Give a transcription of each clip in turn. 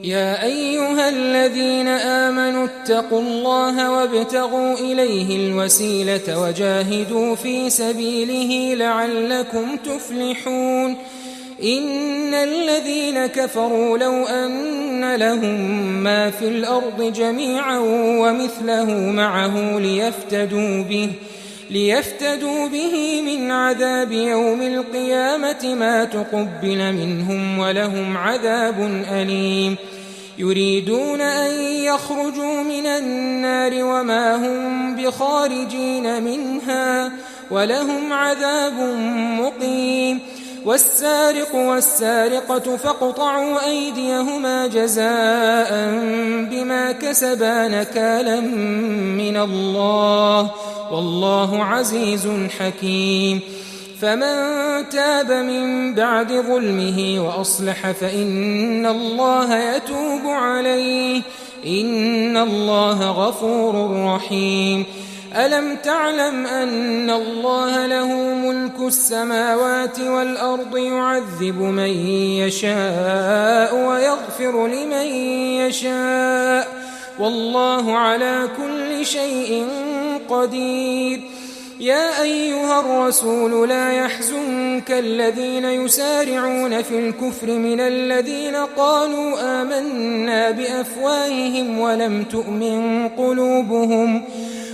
يا أيها الذين آمنوا اتقوا الله وابتغوا إليه الوسيلة وجاهدوا في سبيله لعلكم تفلحون إن الذين كفروا لو أن لهم ما في الأرض جميعا ومثله معه ليفتدوا به من عذاب يوم القيامة ما تقبل منهم ولهم عذاب أليم يريدون أن يخرجوا من النار وما هم بخارجين منها ولهم عذاب مقيم والسارق والسارقة فاقطعوا أيديهما جزاء بما كسبا نكالا من الله والله عزيز حكيم فمن تاب من بعد ظلمه وأصلح فإن الله يتوب عليه إن الله غفور رحيم ألم تعلم أن الله له ملك السماوات والأرض يعذب من يشاء ويغفر لمن يشاء والله على كل شيء قدير يا أيها الرسول لا يحزنك الذين يسارعون في الكفر من الذين قالوا آمنا بأفواههم ولم تؤمن قلوبهم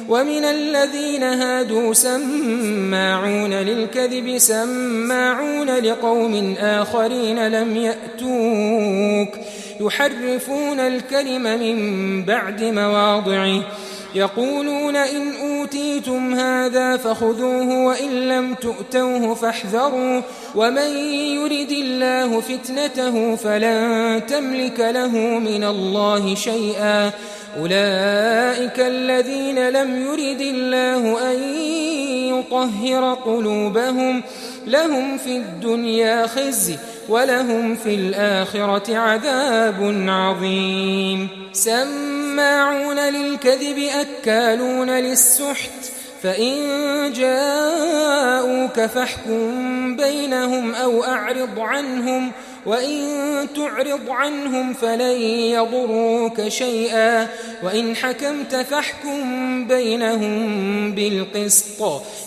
ومن الذين هادوا سماعون للكذب سماعون لقوم آخرين لم يأتوك يحرفون الكلم من بعد مواضعه يقولون إن أوتيتم هذا فخذوه وإن لم تؤتوه فاحذروا ومن يرد الله فتنته فلن تملك له من الله شيئا أولئك الذين لم يرد الله أن يطهر قلوبهم لهم في الدنيا خزي ولهم في الآخرة عذاب عظيم سماعون للكذب أكالون للسحت فإن جاءوك فاحكم بينهم أو أعرض عنهم وإن تعرض عنهم فلن يضروك شيئا وإن حكمت فاحكم بينهم بالقسط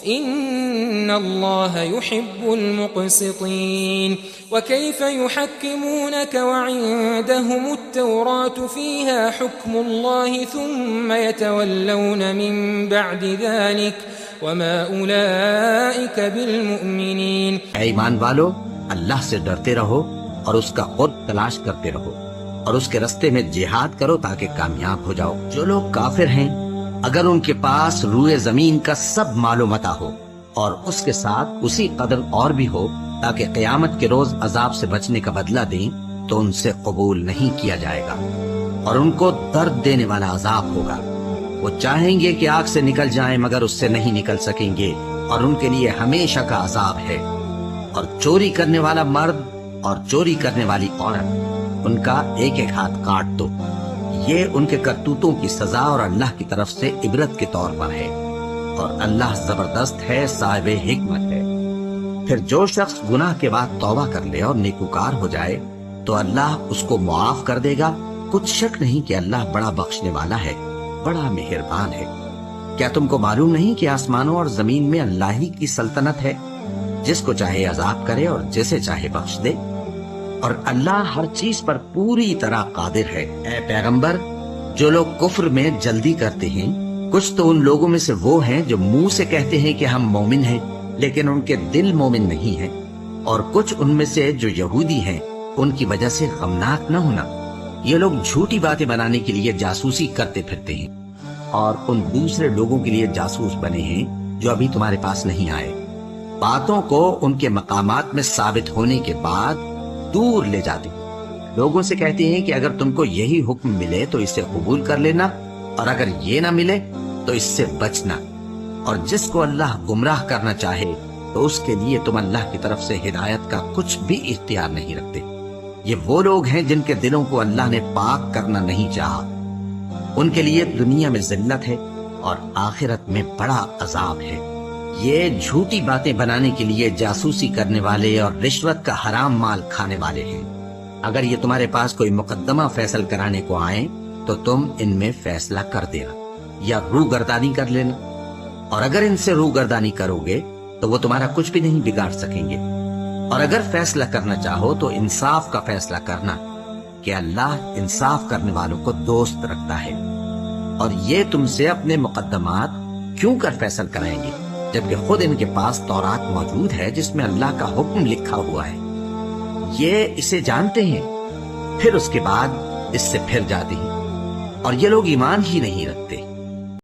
إن الله يحب المقسطين وكيف يحكمونك وعندهم التوراة فيها حكم الله ثم يتولون من بعد ذلك وما أولئك بالمؤمنين ईमान वालों अल्लाह से डरते रहो और उसका खुद तलाश करते रहो और उसके रास्ते में जिहाद करो ताकि कामयाब हो जाओ। जो लोग काफिर हैं अगर उनके पास रूए जमीन का सब मालो मता हो और उसके साथ उसी कदर और भी हो ताकि क़यामत के रोज अजाब से बचने का बदला दें तो उनसे कबूल नहीं किया जाएगा और उनको दर्द देने वाला अजाब होगा। वो चाहेंगे कि आग से निकल जाएं मगर उससे नहीं निकल सकेंगे और उनके लिए हमेशा का अजाब है। और चोरी करने वाला मर्द और चोरी करने वाली औरत उनका एक एक हाथ काट दो। ये उनके करतूतों की सजा और अल्लाह की तरफ से इबरत के तौर पर है और अल्लाह जबरदस्त है, साहिब हिकमत है। फिर जो शख्स गुनाह के बाद तौबा कर ले और नेकूकार हो जाए तो अल्लाह उसको मुआफ कर देगा। कुछ शक नहीं कि अल्लाह बड़ा बख्शने वाला है, बड़ा मेहरबान है। क्या तुमको मालूम नहीं कि आसमानों और जमीन में अल्लाह ही की सल्तनत है, जिसको चाहे अजाब करे और जिसे चाहे बख्श दे और अल्लाह हर चीज पर पूरी तरह कादिर है। ऐ पैगंबर, जो लोग कुफ्र में जल्दी करते हैं कुछ तो उन लोगों में से वो हैं जो मुंह से कहते हैं कि हम मोमिन हैं लेकिन उनके दिल मोमिन नहीं हैं और कुछ उनमें से जो यहूदी हैं उनकी वजह से गमनाक न होना। ये लोग झूठी बातें बनाने के लिए जासूसी करते फिरते हैं और उन दूसरे लोगों के लिए जासूस बने हैं जो अभी तुम्हारे पास नहीं आए। बातों को उनके मकामात में साबित होने के बाद दूर ले जाते लोगों से कहते हैं कि अगर तुमको यही हुक्म मिले तो इसे कबूल कर लेना और अगर ये ना मिले तो इससे बचना। और जिसको अल्लाह गुमराह करना चाहे तो उसके लिए तुम अल्लाह की तरफ से हिदायत का कुछ भी इख्तियार नहीं रखते। ये वो लोग हैं जिनके दिलों को अल्लाह ने पाक करना नहीं चाहा। उनके लिए दुनिया में जिल्लत है और आखिरत में बड़ा अजाब है। ये झूठी बातें बनाने के लिए जासूसी करने वाले और रिश्वत का हराम माल खाने वाले हैं। اگر یہ تمہارے پاس کوئی مقدمہ فیصل کرانے کو آئیں تو تم ان میں فیصلہ کر دینا یا روگردانی کر لینا، اور اگر ان سے روگردانی کرو گے تو وہ تمہارا کچھ بھی نہیں بگاڑ سکیں گے۔ اور اگر فیصلہ کرنا چاہو تو انصاف کا فیصلہ کرنا کہ اللہ انصاف کرنے والوں کو دوست رکھتا ہے۔ اور یہ تم سے اپنے مقدمات کیوں کر فیصل کرائیں گے جبکہ خود ان کے پاس تورات موجود ہے جس میں اللہ کا حکم لکھا ہوا ہے۔ یہ اسے جانتے ہیں، پھر اس کے بعد اس سے پھر جاتے ہیں، اور یہ لوگ ایمان ہی نہیں رکھتے۔